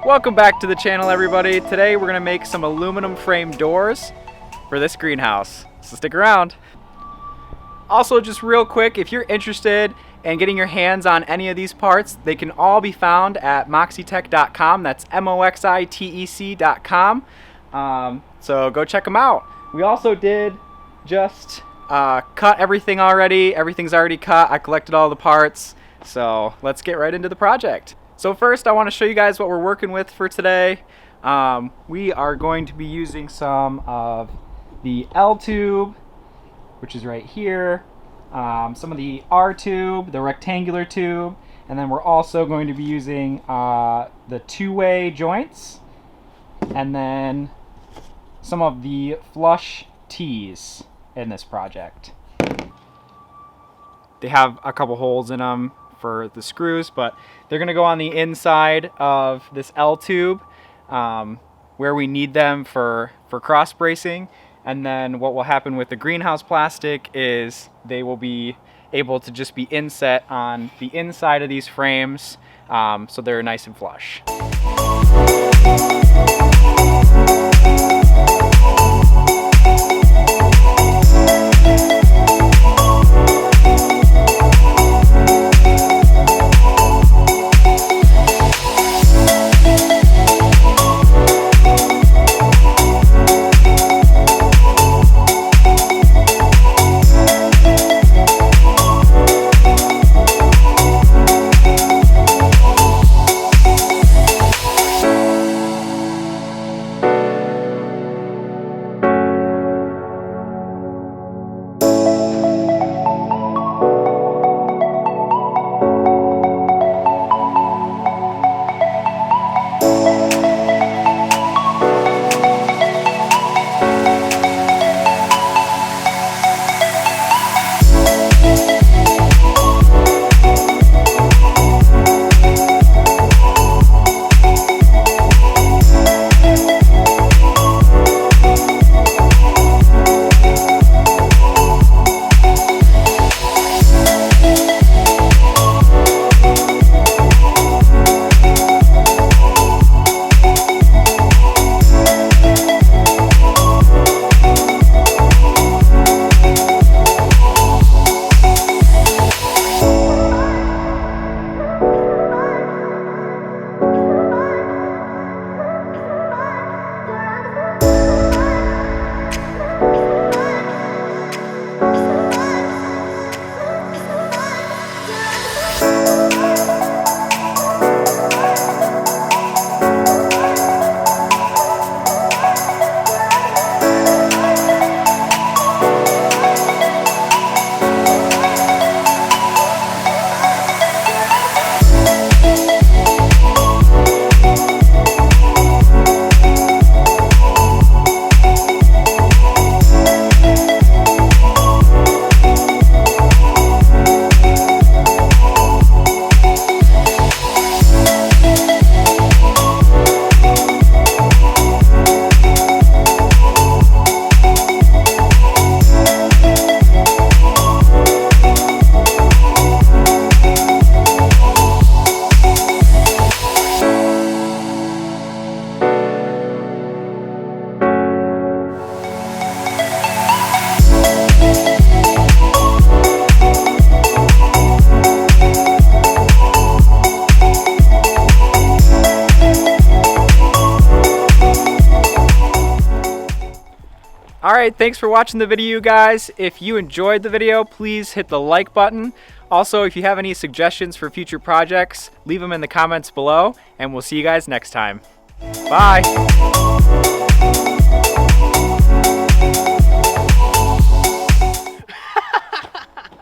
Welcome back to the channel, everybody. Today we're gonna make some aluminum frame doors for this greenhouse, so stick around. Also, just real quick, if you're interested in getting your hands on any of these parts, they can all be found at moxitec.com. That's moxitec.com. So go check them out. We also did just cut everything already. Everything's already cut. I collected all the parts. So let's get right into the project. So first I want to show you guys what we're working with for today. We are going to be using some of the L tube, which is right here, some of the R tube, the rectangular tube, and then we're also going to be using the two-way joints, and then some of the flush T's in this project. They have a couple holes in them for the screws, but they're going to go on the inside of this L tube where we need them for cross bracing. And then what will happen with the greenhouse plastic is they will be able to just be inset on the inside of these frames, so they're nice and flush. Alright, thanks for watching the video, guys. If you enjoyed the video, please hit the like button. Also, if you have any suggestions for future projects, leave them in the comments below, and we'll see you guys next time. Bye!